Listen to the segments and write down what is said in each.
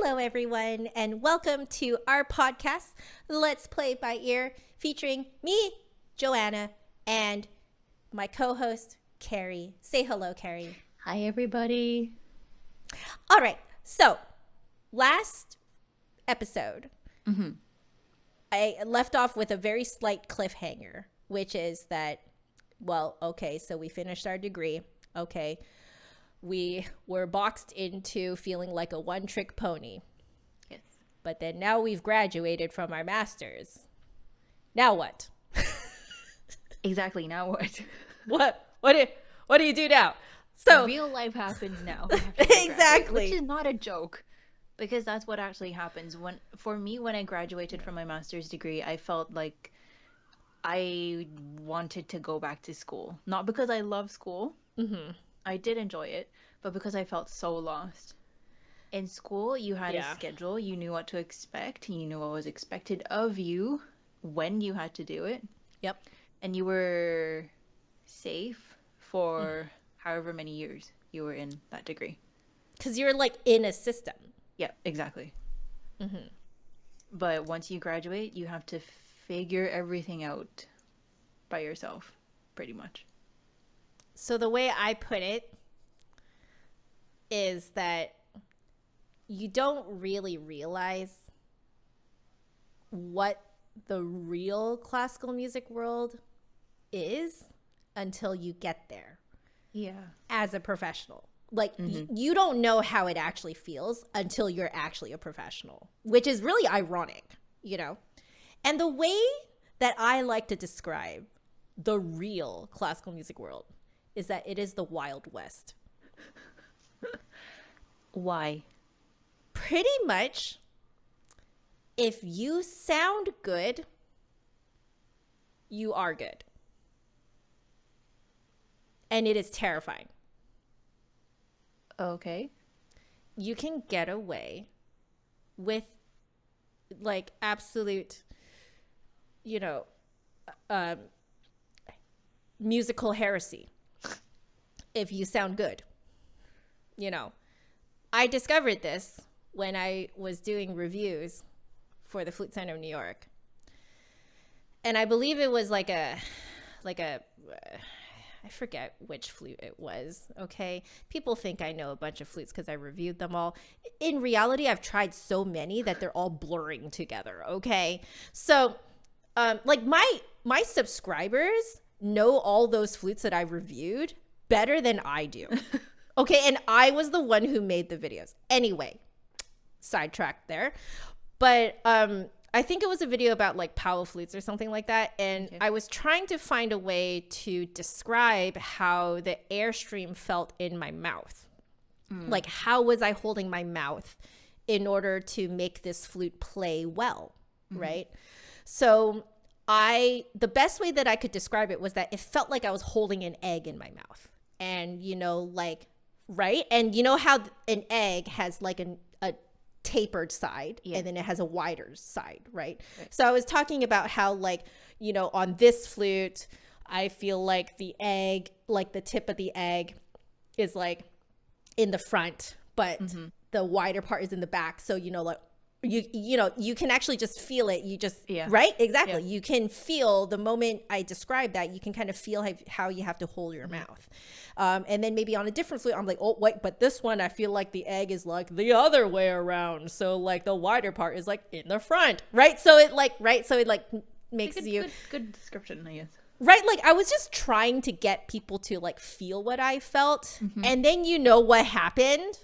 Hello, everyone, and welcome to our podcast, Let's Play by Ear, featuring me, Joanna, and my co-host, Carrie. Say hello, Carrie. Hi, everybody. All right, so last episode, I left off with a very slight cliffhanger, which is that, well, okay, so we finished our degree. Okay, we were boxed into feeling like a one-trick pony. Yes. But then now we've graduated from our masters. Now what? Exactly. Now what? What do you do now? So real life happens now. Exactly. Which is not a joke, because that's what actually happens. For me, when I graduated from my master's degree, I felt like I wanted to go back to school. Not because I love school. I did enjoy it, but because I felt so lost. In school, you had a schedule. You knew what to expect. You knew what was expected of you, when you had to do it. Yep. And you were safe for however many years you were in that degree. Because you're like in a system. Yeah, exactly. But once you graduate, you have to figure everything out by yourself, pretty much. So the way I put it is that you don't really realize what the real classical music world is until you get there. Yeah. As a professional. Like, you don't know how it actually feels until you're actually a professional, which is really ironic, you know? And the way that I like to describe the real classical music world is that it is the Wild West. Why? Pretty much, if you sound good, you are good. And it is terrifying. Okay. You can get away with like absolute, you know, musical heresy if you sound good. You know, I discovered this when I was doing reviews for the Flute Center of New York. And I believe it was like a I forget which flute it was, okay? People think I know a bunch of flutes because I reviewed them all. In reality, I've tried so many that they're all blurring together, okay? So, like my subscribers know all those flutes that I reviewed better than I do, okay? And I was the one who made the videos. Anyway, sidetracked there. But I think it was a video about like power flutes or something like that. And I was trying to find a way to describe how the airstream felt in my mouth. Like, how was I holding my mouth in order to make this flute play well, right? So the best way that I could describe it was that it felt like I was holding an egg in my mouth. And, you know, like, right? And you know how an egg has like a tapered side and then it has a wider side, right? So I was talking about how, like, you know, on this flute, I feel like the egg, like the tip of the egg is like in the front, but the wider part is in the back. So, you know, like you know, you can actually just feel it. You just, right? Exactly. You can feel the moment I describe that, you can kind of feel how you have to hold your mouth. And then maybe on a different flute, I'm like, oh, wait, but this one, I feel like the egg is like the other way around. So like the wider part is like in the front, right? So it like, makes good description, I guess. Right, like I was just trying to get people to like feel what I felt. And then you know what happened?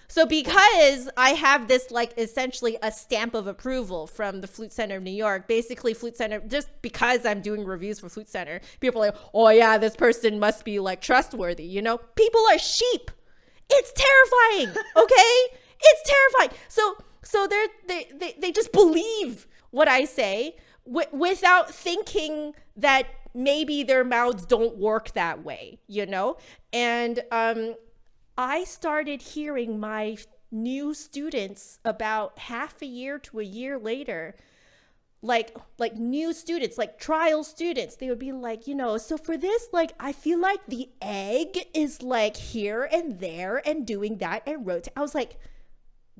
So because I have this like essentially a stamp of approval from the Flute Center of New York, basically Flute Center, just because I'm doing reviews for Flute Center, people are like, oh yeah, this person must be like trustworthy, you know? People are sheep. It's terrifying, okay? It's terrifying. So they just believe what I say without thinking that maybe their mouths don't work that way, you know? And I started hearing my new students about half a year to a year later, like new students, like trial students, they would be like, you know, so for this, like, I feel like the egg is like here and there and doing that and rotate. I was like,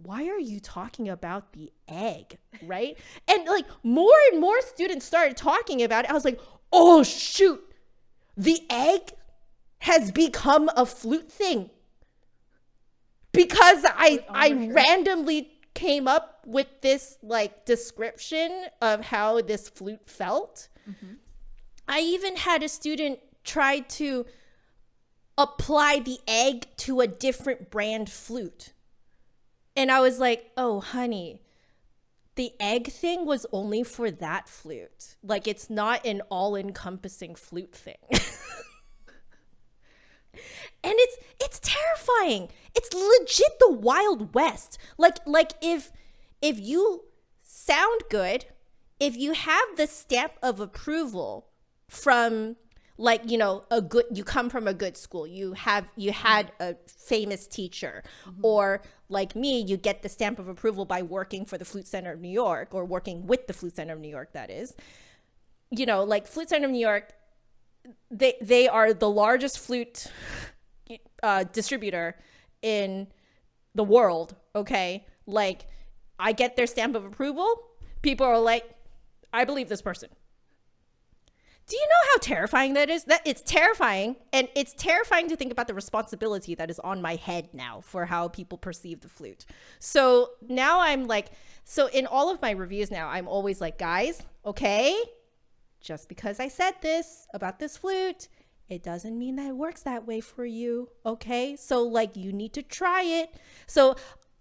why are you talking about the egg? Right? And like more and more students started talking about it. I was like, oh shoot, the egg has become a flute thing because I randomly came up with this like description of how this flute felt. Mm-hmm. I even had a student try to apply the egg to a different brand flute. And I was like, oh, honey, the egg thing was only for that flute. Like, it's not an all-encompassing flute thing. And it's terrifying. It's legit the Wild West. Like if you sound good, if you have the stamp of approval from like, you know, you come from a good school, you had a famous teacher, or like me, you get the stamp of approval by working for the Flute Center of New York, or working with the Flute Center of New York, that is. You know, like Flute Center of New York, they are the largest flute distributor in the world. Okay, like I get their stamp of approval, people are like, I believe this person. Do you know how terrifying that is? That it's terrifying, and it's terrifying to think about the responsibility that is on my head now for how people perceive the flute. So now I'm like, so in all of my reviews now, I'm always like, guys, okay, just because I said this about this flute, it doesn't mean that it works that way for you, okay? So like, you need to try it. So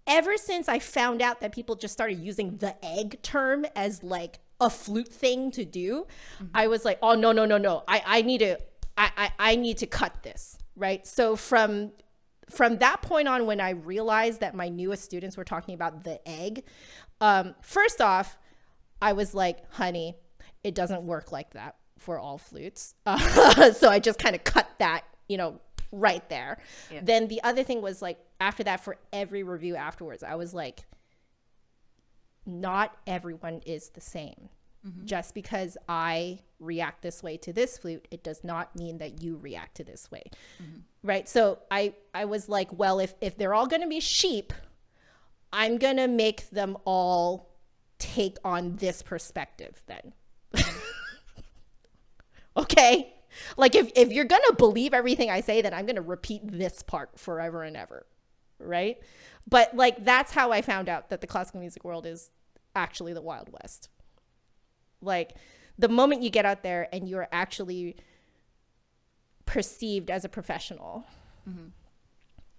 ever since I found out that people just started using the egg term as like a flute thing to do, I was like, oh, no. I need to cut this, right? So from that point on, when I realized that my newest students were talking about the egg, first off, I was like, honey, it doesn't work like that for all flutes. So I just kind of cut that, you know, right there. Yeah. Then the other thing was like, after that, for every review afterwards, I was like, not everyone is the same. Mm-hmm. Just because I react this way to this flute, it does not mean that you react to this way. Mm-hmm. Right? So I was like, well, if they're all going to be sheep, I'm going to make them all take on this perspective then. Okay? Like if you're going to believe everything I say, then I'm going to repeat this part forever and ever. Right? But like, that's how I found out that the classical music world is actually the Wild West. Like, the moment you get out there and you're actually perceived as a professional, mm-hmm.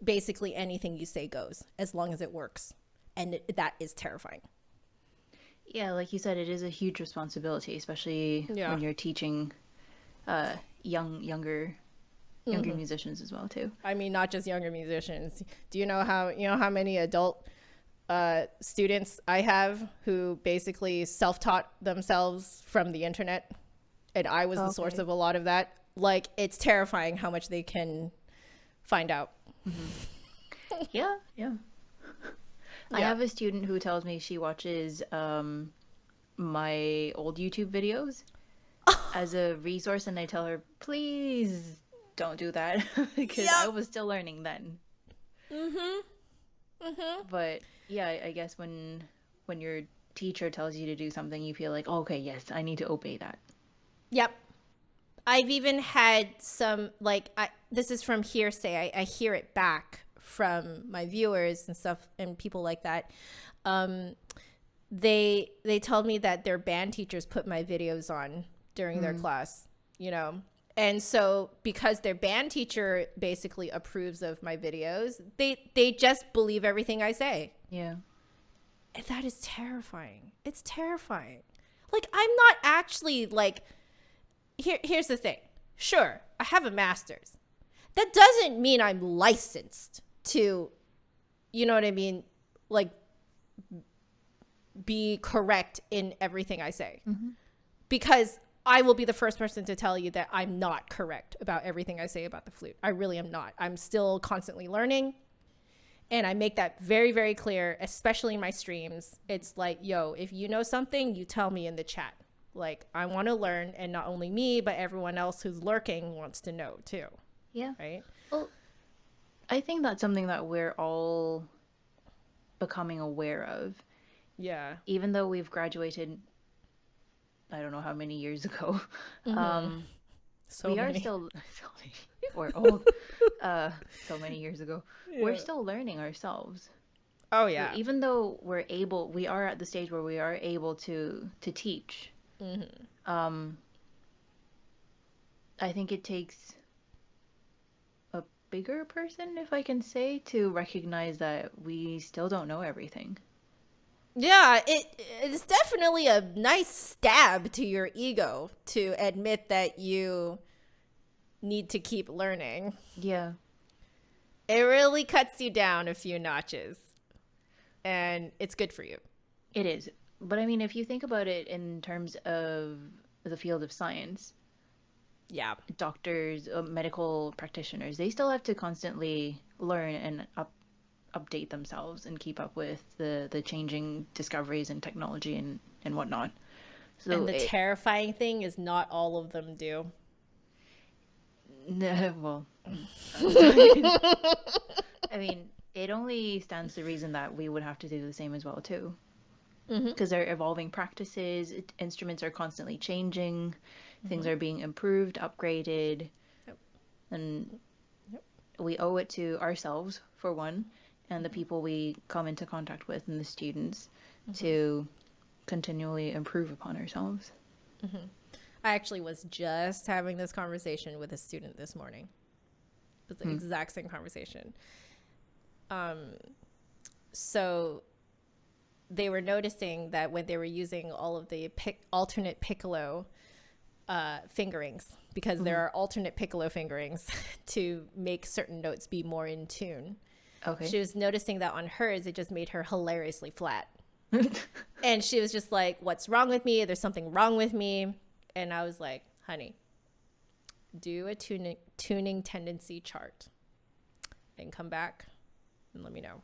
basically anything you say goes, as long as it works. And that is terrifying. Yeah, like you said, it is a huge responsibility, especially when you're teaching younger mm-hmm. musicians as well too. I mean, not just younger musicians. Do you know how many adult students I have who basically self-taught themselves from the internet, and I was the source of a lot of that. Like, it's terrifying how much they can find out. Mm-hmm. Yeah. I have a student who tells me she watches my old YouTube videos as a resource, and I tell her, please don't do that, because I was still learning then. But yeah, I guess when your teacher tells you to do something, you feel like, oh, okay, yes, I need to obey that. Yep. I've even had some, like, this is from hearsay. I hear it back from my viewers and stuff and people like that. They told me that their band teachers put my videos on during their class, you know. And so because their band teacher basically approves of my videos, they just believe everything I say. Yeah. And that is terrifying. It's terrifying. Like, I'm not actually like, here's the thing. Sure, I have a master's. That doesn't mean I'm licensed to, you know what I mean? Like, be correct in everything I say. Mm-hmm. Because I will be the first person to tell you that I'm not correct about everything I say about the flute. I really am not. I'm still constantly learning. And I make that very, very clear, especially in my streams. It's like, yo, if you know something, you tell me in the chat. Like, I want to learn, and not only me, but everyone else who's lurking wants to know too. Yeah. Right? Well, I think that's something that we're all becoming aware of. Yeah. Even though we've graduated, I don't know how many years ago, Mm-hmm. um, So we are many. still so many, we're old, so many years ago. We're Yeah. still learning ourselves. Oh So yeah. even though we are at the stage where we are able to teach. Mm-hmm. Um, I think it takes a bigger person, if I can say, to recognize that we still don't know everything. Yeah, it's definitely a nice stab to your ego to admit that you need to keep learning. Yeah, It really cuts you down a few notches, and it's good for you. it is. But I mean, if you think about it in terms of the field of science, Yeah. doctors, medical practitioners, they still have to constantly learn and update themselves and keep up with the changing discoveries and technology and whatnot. So And the it, terrifying thing is not all of them do. well, I mean, it only stands to reason that we would have to do the same as well too, Mm-hmm. because they're evolving practices, instruments are constantly changing, things Mm-hmm. are being improved, upgraded, Yep. and Yep. we owe it to ourselves for one, and the people we come into contact with and the students Mm-hmm. to continually improve upon ourselves. Mm-hmm. I actually was just having this conversation with a student this morning. It was the Hmm. exact same conversation. Um, so they were noticing that when they were using all of the alternate piccolo fingerings, because there Hmm. are alternate piccolo fingerings to make certain notes be more in tune. Okay. She was noticing that on hers, it just made her hilariously flat. And she was just like, "What's wrong with me? There's something wrong with me." And I was like, "Honey, do a tuning tendency chart and come back and let me know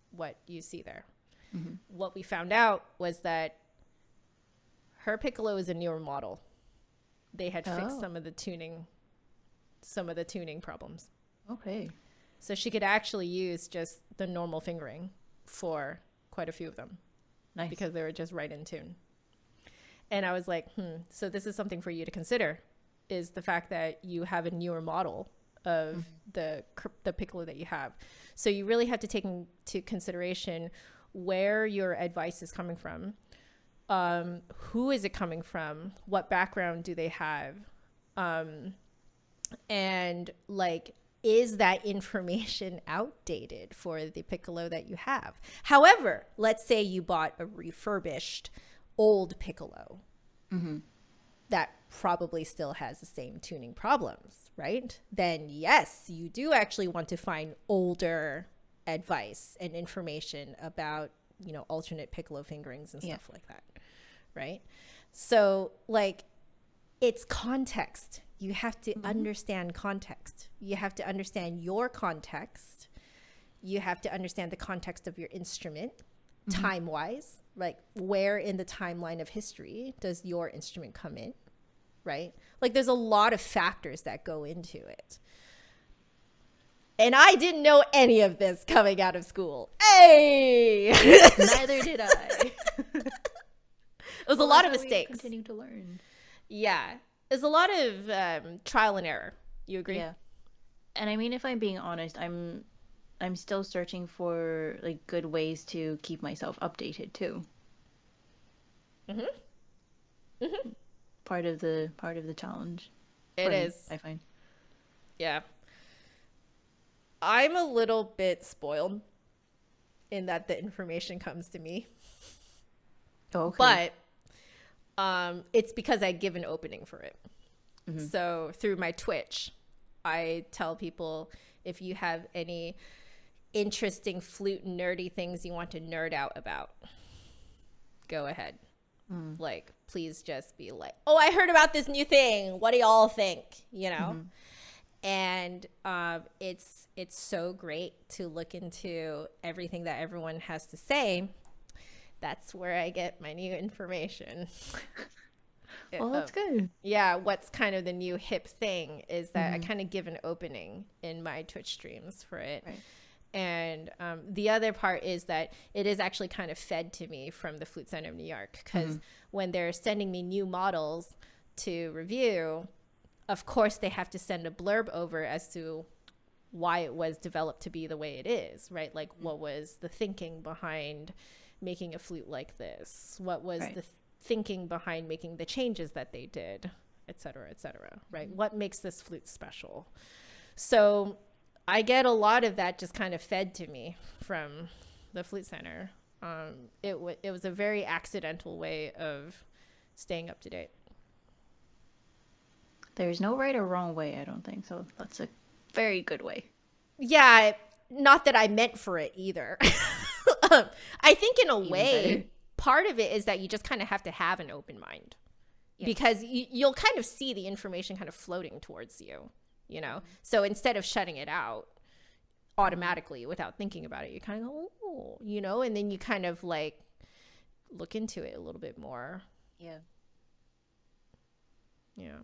what you see there." Hmm. What we found out was that her piccolo is a newer model. They had fixed Oh, some of the tuning problems. okay. So she could actually use just the normal fingering for quite a few of them Nice. because they were just right in tune. And I was like, so this is something for you to consider, is the fact that you have a newer model of Hmm. the piccolo that you have. So you really have to take into consideration where your advice is coming from. Who is it coming from? What background do they have? Um, and like, is that information outdated for the piccolo that you have? However, let's say you bought a refurbished old piccolo Hmm. that probably still has the same tuning problems, right? Then yes, you do actually want to find older advice and information about, alternate piccolo fingerings and Yeah. stuff like that, right? So like, it's context. You have to Hmm. understand context. You have to understand your context. You have to understand the context of your instrument, Hmm. time wise. Like, where in the timeline of history does your instrument come in, right? Like, there's a lot of factors that go into it. And I didn't know any of this coming out of school. Hey! It Neither did I. was a Well, lot that's of why we mistakes. continue to learn. Yeah. There's a lot of trial and error. You agree? Yeah. And I mean, if I'm being honest, I'm still searching for like good ways to keep myself updated too. Mm-hmm. Mm-hmm. Part of the challenge It for me, is. I find. Yeah. I'm a little bit spoiled in that the information comes to me, Oh, okay. but it's because I give an opening for it. Hmm. So through my Twitch, I tell people, if you have any interesting flute nerdy things you want to nerd out about, go ahead. Mm. Like, please just be like, "Oh, I heard about this new thing. What do y'all think?" You know? Hmm. And it's so great to look into everything that everyone has to say. That's where I get my new information. Well, that's Of good. Yeah, what's kind of the new hip thing is that I Hmm. kind of give an opening in my Twitch streams for it. Right. And the other part is that it is actually kind of fed to me from the Flute Center of New York, because when they're sending me new models to review, of course they have to send a blurb over as to why it was developed to be the way it is, right? Like, what was the thinking behind making a flute like this? What was the thinking behind making the changes that they did, et cetera, right? What makes this flute special? So I get a lot of that just kind of fed to me from the Flute Center. It was a very accidental way of staying up to date. There's no right or wrong way, I don't think. So that's a very good way. Yeah, not that I meant for it either. I think in a Even way, better. part of it is that you just kind of have to have an open mind, because you'll kind of see the information kind of floating towards you, you know? So instead of shutting it out automatically without thinking about it, you kind of go, oh, you know, and then you kind of like look into it a little bit more. Yeah. Yeah.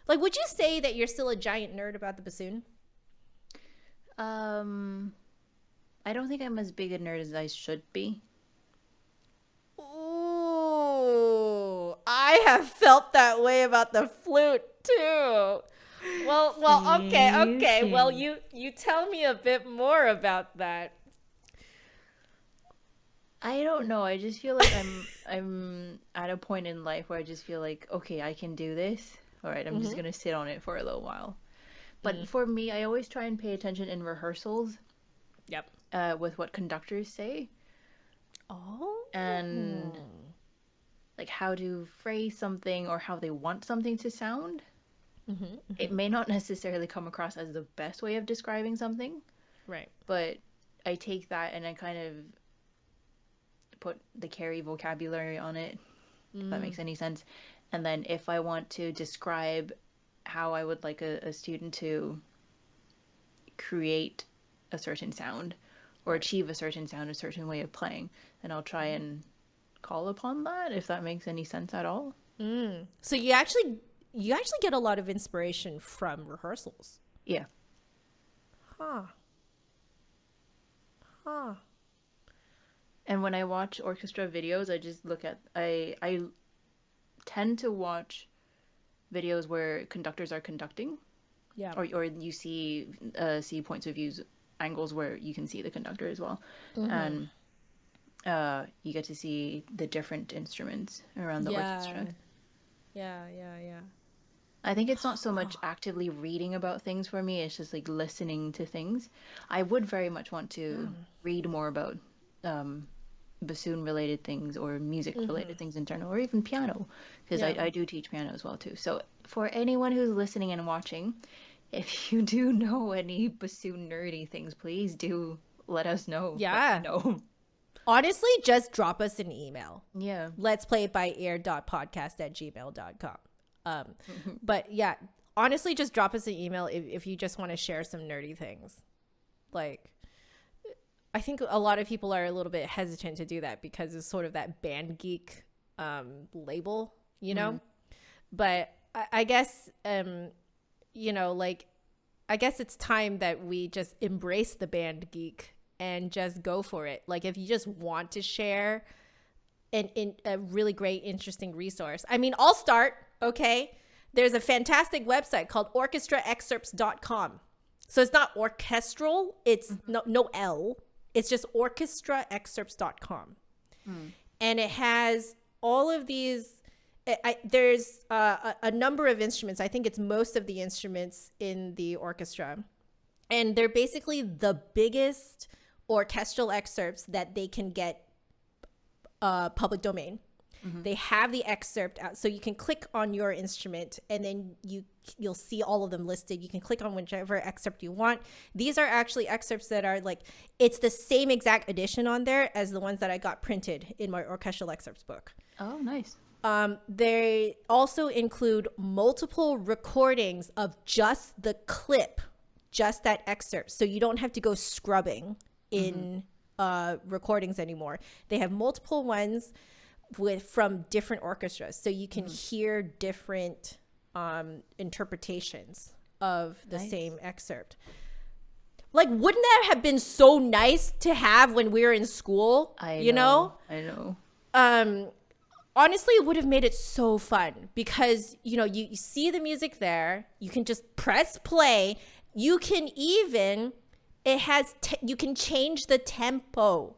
Like, would you say that you're still a giant nerd about the bassoon? I don't think I'm as big a nerd as I should be. Ooh, I have felt that way about the flute too. Well, okay. Well, Okay. you tell me a bit more about that. I don't know. I just feel like I'm at a point in life where I just feel like, okay, I can do this. All right, I'm just Mm-hmm. gonna sit on it for a little while. But Mm. for me, I always try and pay attention in rehearsals, Yep. with what conductors say Oh. and like how to phrase something or how they want something to sound. It Mm-hmm. may not necessarily come across as the best way of describing something, Right. but I take that and I kind of put the carry vocabulary on it, if that Mm. makes any sense. And then if I want to describe how I would like a student to create a certain sound or Right. achieve a certain sound, a certain way of playing, then I'll try and call upon that, if that makes any sense at all. Mm. So you actually get a lot of inspiration from rehearsals. Yeah. Huh. Huh. And when I watch orchestra videos, I just look at I tend to watch videos where conductors are conducting, Yeah. or you see points of views, angles where you can see the conductor as well, Mm-hmm. and you get to see the different instruments around the Yeah. orchestra. Yeah. I think it's not so much actively reading about things for me, it's just like listening to things. I would very much want to read more about um, bassoon related things or music Mm-hmm. related things in general, or even piano, because Yeah. I do teach piano as well too. So for anyone who's listening and watching, if you do know any bassoon nerdy things, please do let us know. Let me Yeah. know. Honestly, just drop us an email. Yeah. Let's play it by ear.podcast@gmail.com. Um, but yeah, honestly, just drop us an email if you just want to share some nerdy things. Like, I think a lot of people are a little bit hesitant to do that because it's sort of that band geek label, you know? Mm. But I guess, like, I guess it's time that we just embrace the band geek and just go for it. Like, if you just want to share in a really great, interesting resource. I mean, I'll start, okay? There's a fantastic website called orchestraexcerpts.com. So it's not orchestral, it's no L. It's just orchestraexcerpts.com. Mm. And it has all of these. There's a number of instruments. I think it's most of the instruments in the orchestra. And they're basically the biggest orchestral excerpts that they can get public domain. Hmm. They have the excerpt out, so you can click on your instrument, and then you'll see all of them listed. You can click on whichever excerpt you want. These are actually excerpts that are like, it's the same exact edition on there as the ones that I got printed in my orchestral excerpts book. Oh, nice. They also include multiple recordings of just the clip, just that excerpt, so you don't have to go scrubbing in recordings anymore. They have multiple ones from different orchestras, so you can hear different interpretations of the Nice. same excerpt. Like, wouldn't that have been so nice to have when we were in school? I You know. know? I know. Um, Honestly, it would have made it so fun because, you see the music there. You can just press play. You can even, you can change the tempo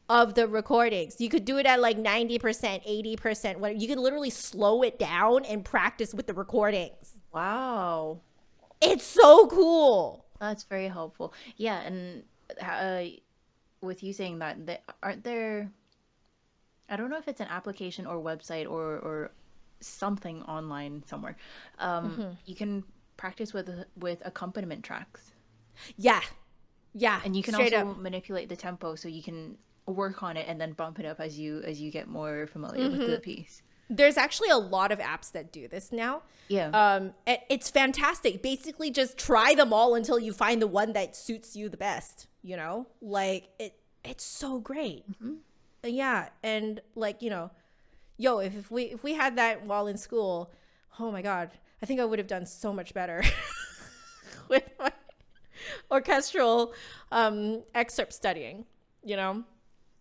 of the recordings. You could do it at like 90%, 80%. You can literally slow it down and practice with the recordings. Wow. It's so cool. That's very helpful. Yeah, and uh, with you saying that, aren't there, I don't know if it's an application or website or something online somewhere. You can practice with accompaniment tracks. Yeah. Yeah. And you can Straight up. also manipulate the tempo so you can work on it and then bump it up as you get more familiar with Hmm. the piece. There's actually a lot of apps that do this now. Yeah. It's fantastic. Basically, just try them all until you find the one that suits you the best. Like it's so great. Hmm. Yeah, and like yo, if we had that while in school, oh my god, I think I would have done so much better with my orchestral excerpt studying. You know,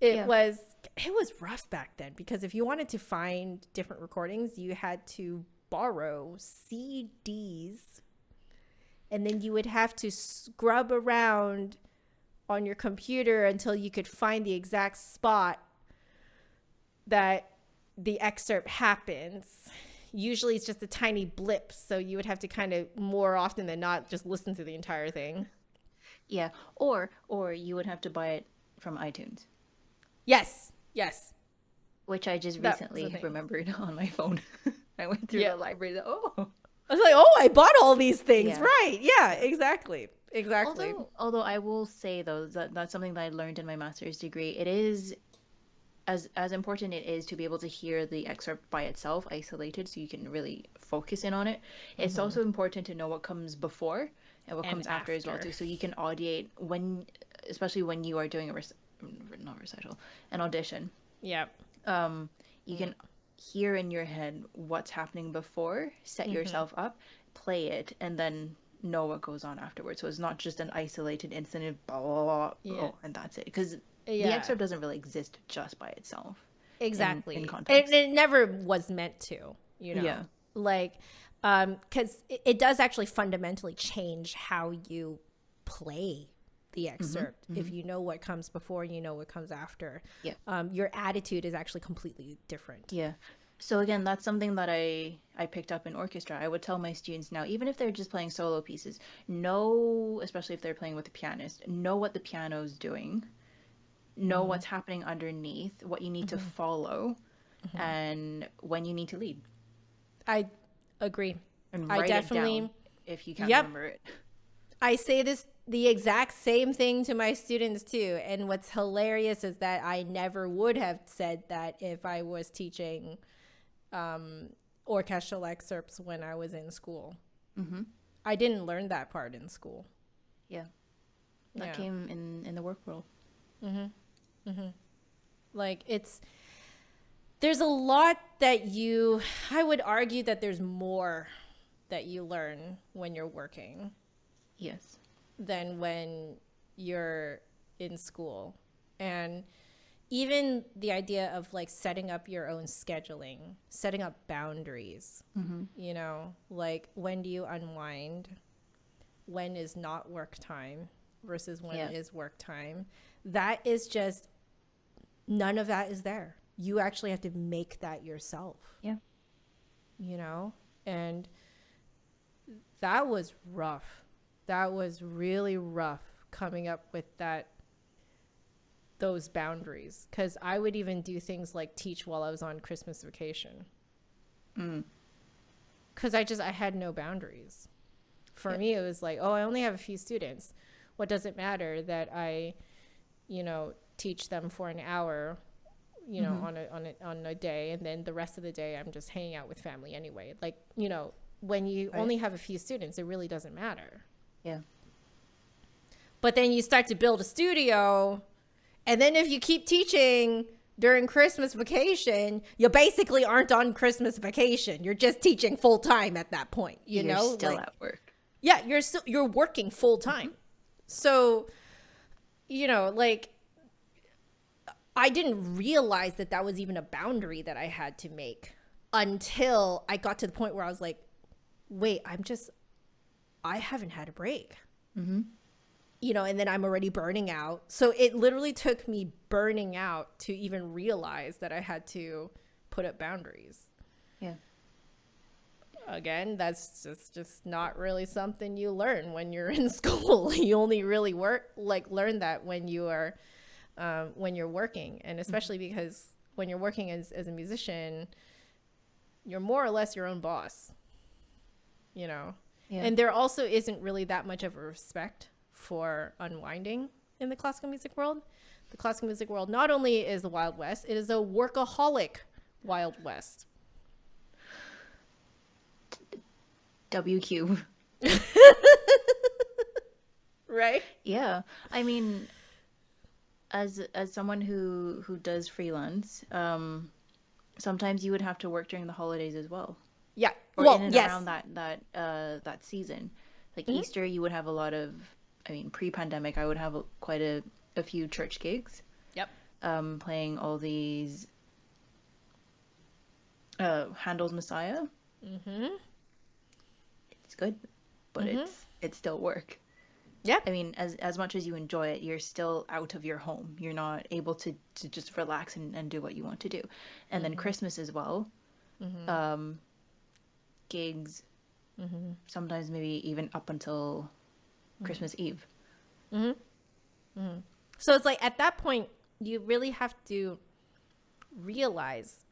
it Yeah. was it was rough back then because if you wanted to find different recordings, you had to borrow CDs, and then you would have to scrub around on your computer until you could find the exact spot that the excerpt happens. Usually it's just a tiny blip, so you would have to kind of more often than not just listen to the entire thing. Yeah. Or you would have to buy it from iTunes, Yes, yes, which I just that was the recently thing. remember on my phone. I went through Yeah, the library. Oh, I was like, oh, I bought all these things, yeah. right? Yeah, Yeah. exactly, exactly. Although I will say though that that's something that I learned in my master's degree. It is as important it is to be able to hear the excerpt by itself, isolated, so you can really focus in on it. It's Hmm. also important to know what comes before and what And comes after as well after. too, so you can audiate when, especially when you are doing not recital, an audition. Yeah. Um, you can hear in your head what's happening before, set Hmm. yourself up, play it, and then know what goes on afterwards. So it's not just an isolated incident, blah, blah, blah, Yeah. oh, and that's it. Because the Yeah. excerpt doesn't really exist just by itself in Exactly. And context. it never was meant to, Yeah. like, because it does actually fundamentally change how you play the Mm-hmm. excerpt. Mm-hmm. If you know what comes before, you know what comes after, Yeah. your attitude is actually completely different. Yeah. So again, that's something that I picked up in orchestra. I would tell my students now, even if they're just playing solo pieces, know, especially if they're playing with a pianist, know what the piano's doing, know Hmm. what's happening underneath, what you need to Hmm. follow, Hmm. and when you need to lead. I agree. And I write it definitely, down if you can't yep. remember it. I say this the exact same thing to my students too. And what's hilarious is that I never would have said that if I was teaching um, orchestral excerpts when I was in school. Mm-hmm. I didn't learn that part in school. Yeah. That Yeah. came in the work world. Hmm. Hmm. Like there's a lot that I would argue that there's more that you learn when you're working Yes. than when you're in school. And even the idea of like setting up your own scheduling, setting up boundaries, Mm-hmm. like when do you unwind? When is not work time versus when Yeah. is work time? That is just, none of that is there. You actually have to make that yourself, Yeah. you know? And that was rough. That was really rough coming up with those boundaries, because I would even do things like teach while I was on Christmas vacation Mm. because I had no boundaries. For Yeah. me, it was like, oh, I only have a few students. What does it matter that I, teach them for an hour, Mm-hmm. on a day, and then the rest of the day I'm just hanging out with family anyway. Like, when you Right. only have a few students, it really doesn't matter. Yeah. But then you start to build a studio, and then if you keep teaching during Christmas vacation, you basically aren't on Christmas vacation. You're just teaching full time at that point, You're still Like, at work. yeah, you're working full Mm-hmm. time. So, like, I didn't realize that that was even a boundary that I had to make until I got to the point where I was like, wait, I haven't had a break. Mm-hmm. And then I'm already burning out. So it literally took me burning out to even realize that I had to put up boundaries. Yeah. Again, that's just not really something you learn when you're in school. You only really learn that when you're working, and especially because when you're working as a musician, you're more or less your own boss, Yeah. And there also isn't really that much of a respect for unwinding in the classical music world. The classical music world not only is the Wild West, it is a workaholic Wild West. WQ. Right? Yeah. I mean, as someone who does freelance, sometimes you would have to work during the holidays as well, Yeah. or in Well, and yes. around that season. Like Mm-hmm. Easter, you would have a lot of, I mean, pre-pandemic, I would have quite a few church gigs, Yep. playing all these Handel's Messiah. Mm-hmm. It's good, but Mm-hmm. it's still work. Yep. I mean, as much as you enjoy it, you're still out of your home. You're not able to just relax and do what you want to do. And then Mm-hmm. Christmas as well, Mm-hmm. um, gigs, Mm-hmm. sometimes maybe even up until Christmas Eve. Mm-hmm. Mm-hmm. So it's like at that point, you really have to realize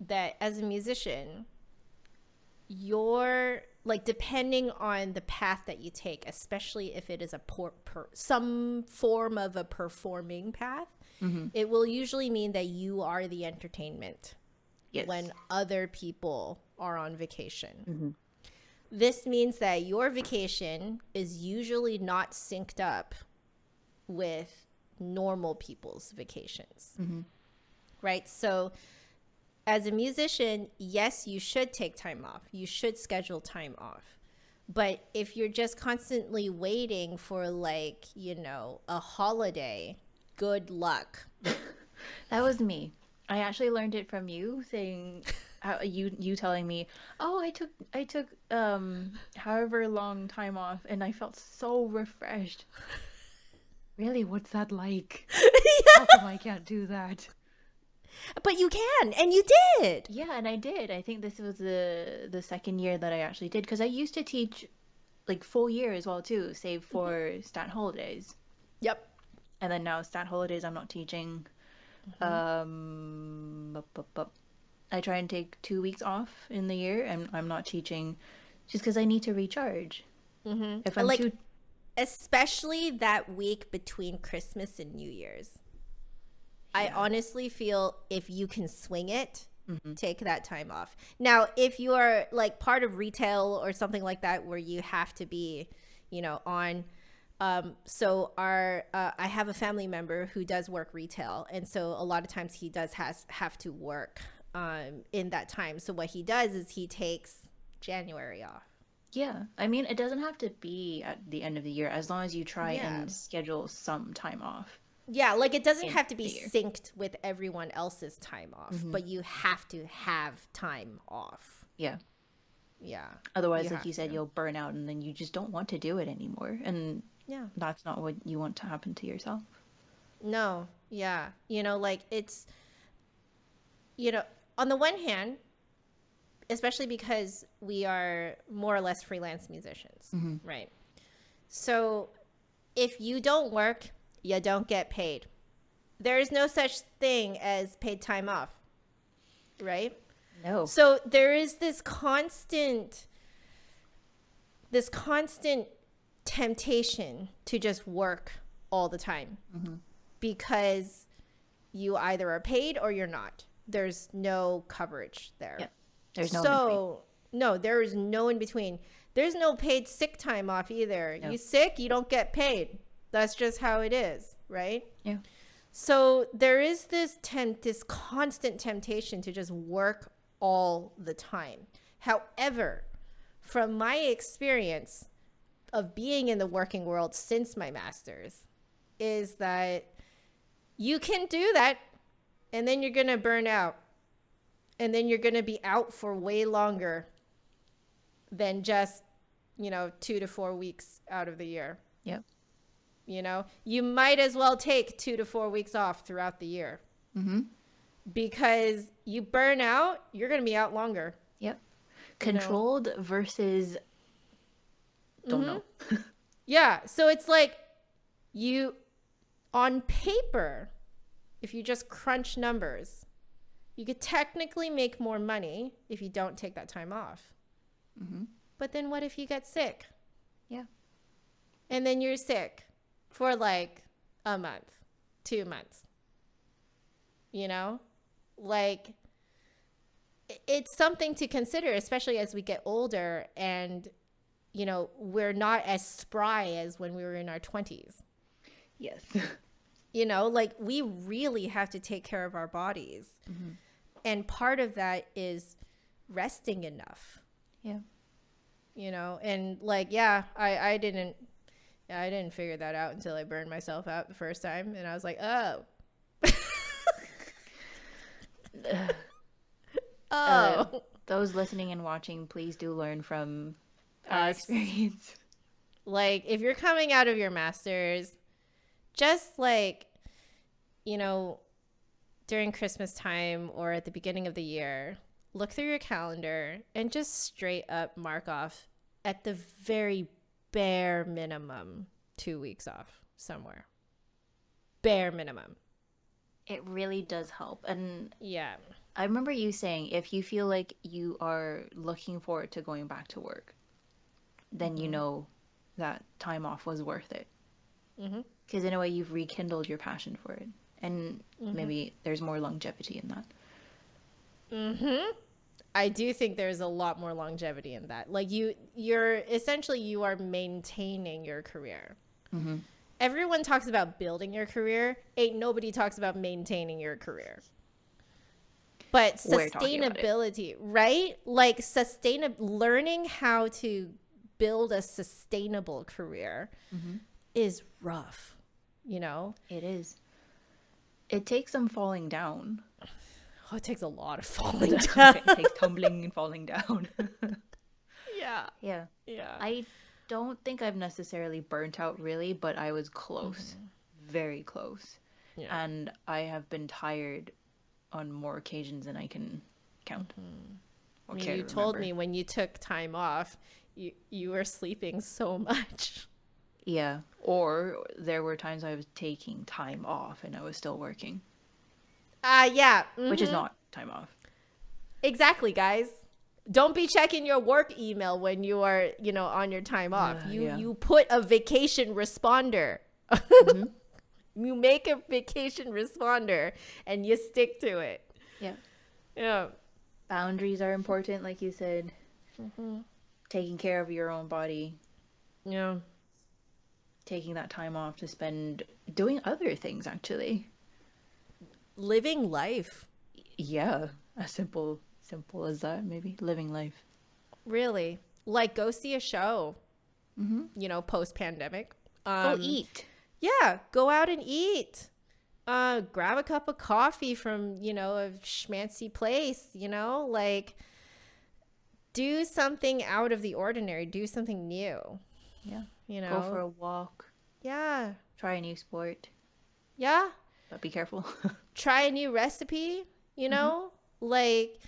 that as a musician, you're like, depending on the path that you take, especially if it is some form of a performing path, Mm-hmm. it will usually mean that you are the entertainment Yes. when other people are on vacation. Mm-hmm. This means that your vacation is usually not synced up with normal people's vacations, Mm-hmm. right? So as a musician, yes, you should take time off. You should schedule time off. But if you're just constantly waiting for, like, a holiday, good luck. That was me. I actually learned it from you saying how you telling me, "Oh, I took however long time off and I felt so refreshed." Really, what's that like? How come I can't do that? But you can, and you did. Yeah, and I did. I think this was the second year that I actually did because I used to teach like full year as well too, save for stat holidays. Yep. And then now stat holidays I'm not teaching. Hmm. I try and take 2 weeks off in the year and I'm not teaching just because I need to recharge. Hmm. If I'm Like, too especially that week between Christmas and New Year's. I yeah. honestly feel if you can swing it, Hmm. take that time off. Now, if you are like part of retail or something like that where you have to be, on. So I have a family member who does work retail, and so a lot of times he does have to work in that time. So what he does is he takes January off. Yeah. I mean, it doesn't have to be at the end of the year as long as you try Yeah. and schedule some time off Yeah, like it doesn't in have to be the year. synced with everyone else's time off, Hmm. but you have to have time off. Yeah. Yeah, you Otherwise, like have you said, to. you'll burn out and then you just don't want to do it anymore. And Yeah. that's not what you want to happen to yourself. No, yeah. Like you know, on the one hand, especially because we are more or less freelance musicians, Hmm. right? So if you don't work, you don't get paid. There is no such thing as paid time off, right? No. So there is this constant temptation to just work all the time Hmm. because you either are paid or you're not. There's no coverage there. Yeah. There's no in between. So, no, there is no in between. There's no paid sick time off either. No. You sick, you don't get paid. That's just how it is, right? Yeah. So there is this constant temptation to just work all the time. However, from my experience, of being in the working world since my master's is that you can do that and then you're going to burn out. And then you're going to be out for way longer than just, 2 to 4 weeks out of the year. Yep. You might as well take 2 to 4 weeks off throughout the year. Mm-hmm. Because you burn out, you're going to be out longer. Yep. Controlled versus don't know. Yeah. So it's like you, on paper, if you just crunch numbers, you could technically make more money if you don't take that time off. Mm-hmm. But then what if you get sick? Yeah. And then you're sick for like a month, 2 months. Like it's something to consider, especially as we get older and, we're not as spry as when we were in our 20s. Yes. Like we really have to take care of our bodies. Mm-hmm. And part of that is resting enough. Yeah. And like, yeah, I didn't figure that out until I burned myself out the first time. And I was like, oh. Those listening and watching, please do learn from our experience. Like, if you're coming out of your master's, just like, during Christmas time or at the beginning of the year, look through your calendar and just straight up mark off at the very bare minimum 2 weeks off somewhere. Bare minimum. It really does help. And yeah, I remember you saying if you feel like you are looking forward to going back to work, then you know that time off was worth it. Because in a way, you've rekindled your passion for it. And maybe there's more longevity in that. I do think there's a lot more longevity in that. Like you're essentially, you are maintaining your career. Everyone talks about building your career. Ain't nobody talks about maintaining your career. But sustainability, right? Like learning how to build a sustainable career is rough, It is. It takes some falling down. Oh, it takes a lot of falling down. It takes tumbling and falling down. Yeah. Yeah. I don't think I've necessarily burnt out really, but I was close. Very close. Yeah. And I have been tired on more occasions than I can count. I mean, you told me when you took time off, you were sleeping so much. Yeah. Or there were times I was taking time off and I was still working. Yeah. Which is not time off. Exactly, guys. Don't be checking your work email when you are, on your time off. You put a vacation responder. You make a vacation responder and you stick to it. Yeah. Yeah. Boundaries are important, like you said. Taking care of your own body. Yeah. Taking that time off to spend doing other things, actually. Living life. Yeah. As simple as that, maybe. Living life. Really. Like, go see a show, post-pandemic. Go eat. Yeah. Go out and eat. Grab a cup of coffee from, a schmancy place, like, do something out of the ordinary. Do something new. Yeah. Go for a walk. Yeah. Try a new sport. Yeah. But be careful. Try a new recipe, like,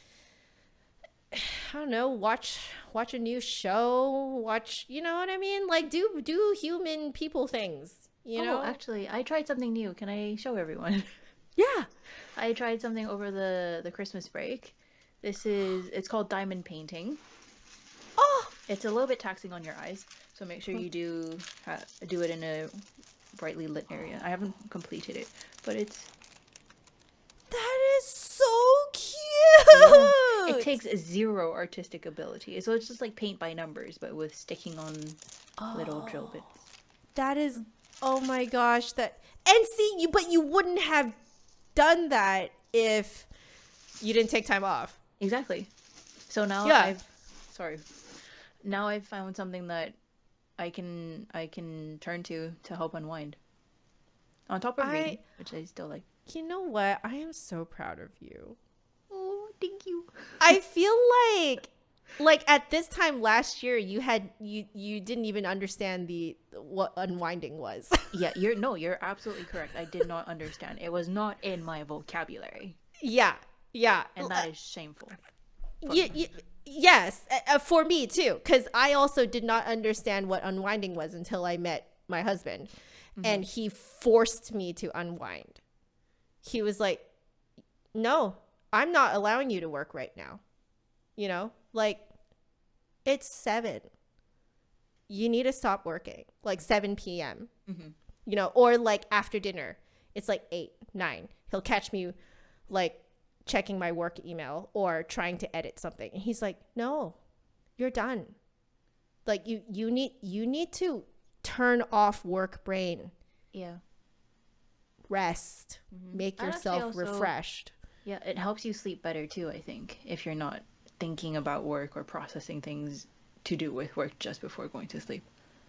I don't know, watch a new show, you know what I mean? Like, do human people things, Oh, actually, I tried something new. Can I show everyone? Yeah. I tried something over the Christmas break. It's called diamond painting. Oh. It's a little bit taxing on your eyes, so make sure you do it in a brightly lit area. I haven't completed it, but that is so cute. Yeah. It takes zero artistic ability, so it's just like paint by numbers, but with sticking on little drill bits. That is, oh my gosh, and see, but you wouldn't have done that if you didn't take time off. Exactly. So now Yeah. Now I've found something that I can turn to help unwind. On top of I reading, which I still like. You know what? I am so proud of you. Oh, thank you. I feel like at this time last year you didn't even understand the what unwinding was. Yeah, you're absolutely correct. I did not understand. It was not in my vocabulary, Yeah. Yeah. and that is shameful for Y- me. y- yes, for me too, cuz I also did not understand what unwinding was until I met my husband, Hmm. and he forced me to unwind. He was like, "No, I'm not allowing you to work right now." You know? Like, it's 7. You need to stop working. Like 7 p.m. Hmm. Or like after dinner. It's like 8, 9. He'll catch me like checking my work email or trying to edit something. And he's like, "No, you're done. Like you need to turn off work brain. Yeah. Rest. Make And actually, yourself also, refreshed." yeah, it helps you sleep better too, I think, if you're not thinking about work or processing things to do with work just before going to sleep.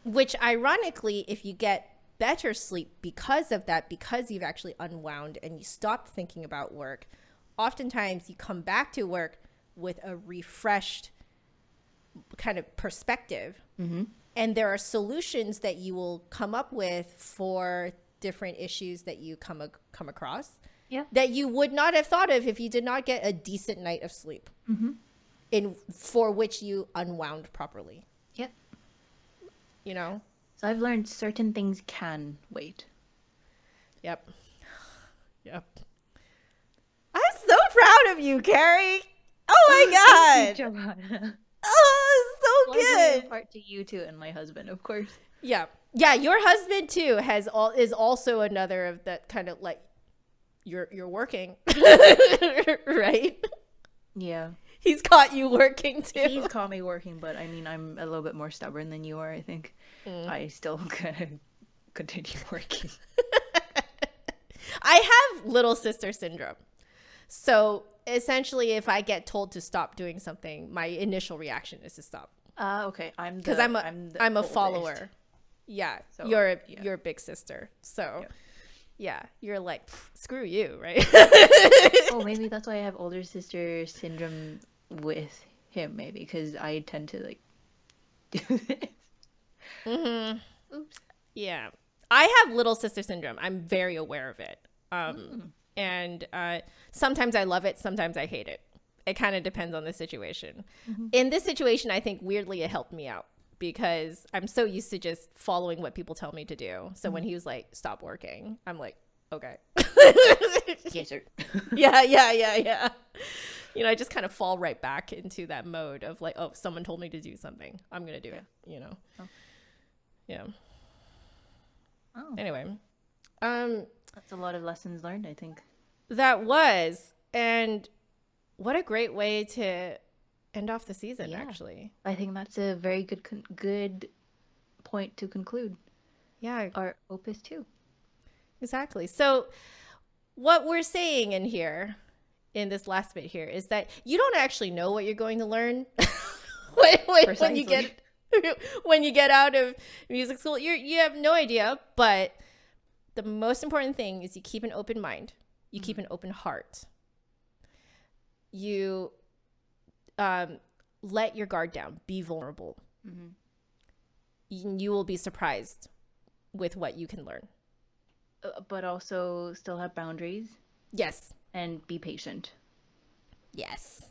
Which ironically, if you get better sleep because of that, because you've actually unwound and you stopped thinking about work, oftentimes you come back to work with a refreshed kind of perspective. Mm-hmm. And there are solutions that you will come up with for different issues that you come across Yeah. that you would not have thought of if you did not get a decent night of sleep Mm-hmm. in for which you unwound properly, Yep. you know? So I've learned certain things can wait. Yep. Yep. I'm so proud of you, Carrie. Oh my Thank you, God. Joanna. Oh, so Largely in good. part to you too and my husband, of course. Yeah. Yeah, your husband too is also another of that kind of like you're working. Right? Yeah. He's caught you working He's too. caught me working, but I mean, I'm a little bit more stubborn than you are, I think. Mm. I still gonna continue working. I have little sister syndrome. So essentially if I get told to stop doing something, my initial reaction is to stop. Okay. Because I'm a I'm the I'm a oldest. follower. Yeah, So yeah. you're a big sister. So Yeah. yeah, you're like, screw you, right? Oh, maybe that's why I have older sister syndrome with him, maybe, because I tend to like do this. Hmm. Oops. Yeah, I have little sister syndrome. I'm very aware of it. Mm. And sometimes I love it, sometimes I hate it. It kind of depends on the situation. Hmm. In this situation, I think weirdly it helped me out because I'm so used to just following what people tell me to do. So when he was like, "Stop working," I'm like, "Okay." Yes, sir. Yeah. I just kind of fall right back into that mode of like, oh, someone told me to do something, I'm gonna do it. Oh. Yeah. Oh, Anyway, that's a lot of lessons learned, I think. that was, and what a great way to end off the season, Yeah. actually. I think that's a very good point to conclude Yeah, our Opus 2. exactly. So what we're saying in here, in this last bit here, is that you don't actually know what you're going to learn when you Precisely. get when you get out of music school. You have no idea, but the most important thing is you keep an open mind, you keep an open heart, you let your guard down, be vulnerable. Hmm. You will be surprised with what you can learn. But also still have boundaries Yes. and be patient. Yes.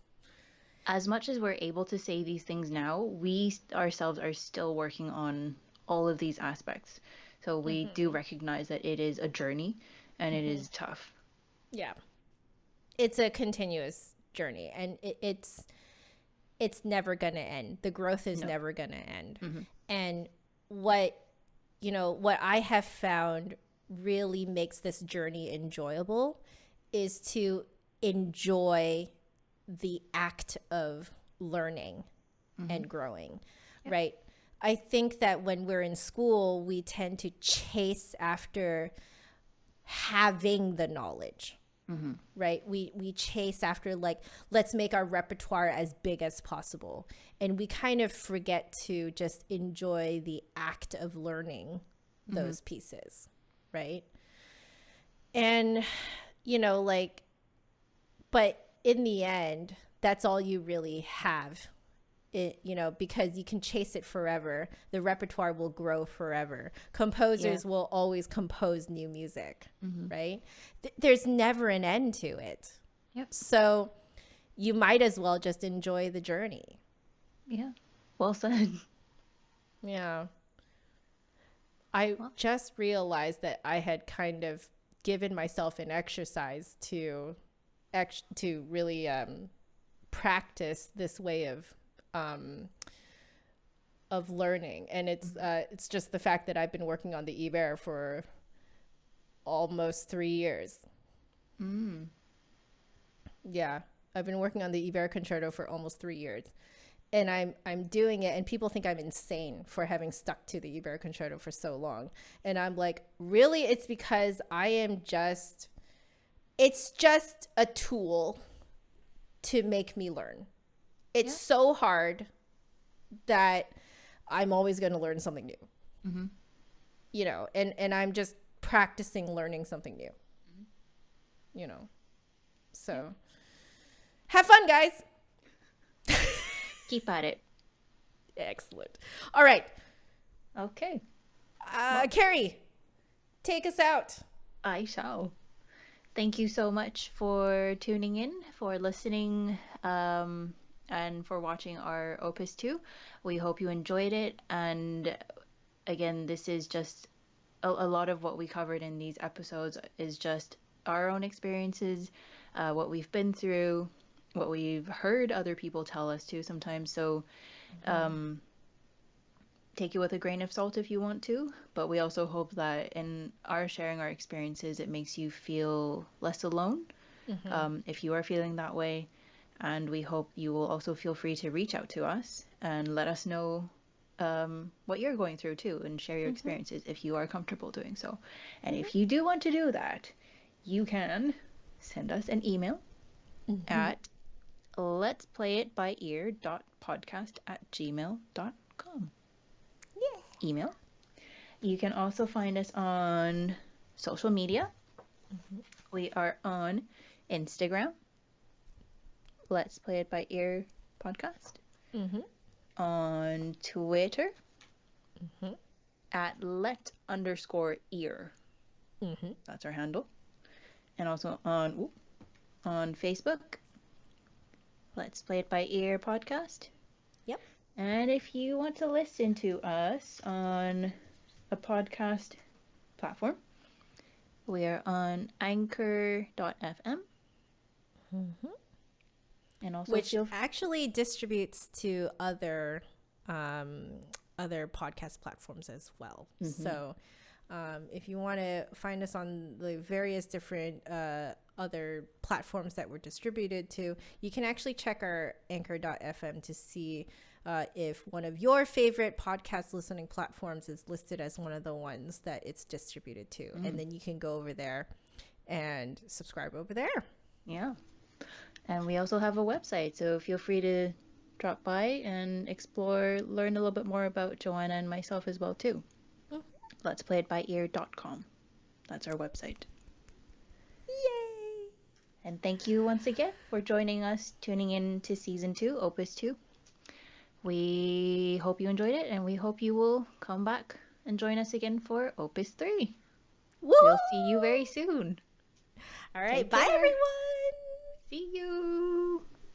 As much as we're able to say these things now, we ourselves are still working on all of these aspects. So we do recognize that it is a journey and it is tough. Yeah. It's a continuous journey, and it's never going to end. The growth is No. never going to end. Mhm. And what I have found really makes this journey enjoyable is to enjoy the act of learning and growing, right? I think that when we're in school, we tend to chase after having the knowledge. Mm-hmm. right? We chase after, like, let's make our repertoire as big as possible, and we kind of forget to just enjoy the act of learning Mm-hmm. those pieces, right? And you know, like, but in the end, that's all you really have. It, you know, because you can chase it forever. The repertoire will grow forever. Yeah. Composers will always compose new music, Mm-hmm. right? There's never an end to it. Yep. So you might as well just enjoy the journey. Yeah. Well said. Yeah. I Well, just realized that I had kind of given myself an exercise to really practice this way um, of learning, and it's just the fact that I've been working on the eBear for almost 3 years. mm. Yeah, I've been working on the eBear concerto for almost 3 years, and I'm doing it, and people think I'm insane for having stuck to the eBear concerto for so long, and I'm like, really, it's because I am just it's just a tool to make me learn. It's Yeah. so hard that I'm always going to learn something new, Mm-hmm. you know, and I'm just practicing learning something new, you know. Yeah. So have fun, guys. Keep at it. Excellent. All right. Okay. Well, Carrie, take us out. I shall. Thank you so much for tuning in, for listening, and for watching our Opus 2. We hope you enjoyed it. And again, this is just a lot of what we covered in these episodes is just our own experiences, what we've been through, what we've heard other people tell us too sometimes. So um, take it with a grain of salt if you want to. But we also hope that in our sharing our experiences, it makes you feel less alone Mm-hmm. if you are feeling that way. And we hope you will also feel free to reach out to us and let us know what you're going through too and share your Mm-hmm. experiences if you are comfortable doing so. And Mm-hmm. if you do want to do that, you can send us an email Mm-hmm. at letsplayitbyear.podcast@gmail.com. Yeah. Email. You can also find us on social media. We are on Instagram, Let's Play It by Ear Podcast, Mm-hmm. on Twitter Mm-hmm. at let_ear. Mm-hmm. That's our handle. And also on Facebook, Let's Play It by Ear Podcast. Yep. And if you want to listen to us on a podcast platform, we are on anchor.fm. Mm-hmm. And also Which feel actually distributes to um, other podcast platforms as well. mm-hmm. So if you want to find us on the various different other platforms that we're distributed to, you can actually check our anchor.fm to see if one of your favorite podcast listening platforms is listed as one of the ones that it's distributed to. And then you can go over there and subscribe over there. Yeah. And we also have a website, so feel free to drop by and explore, learn a little bit more about Joanna and myself as well too. Mhm. Let's play it by ear.com. That's our website. Yay! And thank you once again for joining us, tuning in to season 2, Opus 2. We hope you enjoyed it, and we hope you will come back and join us again for Opus 3. Woo! We'll see you very soon. All right. Take Bye, care. everyone.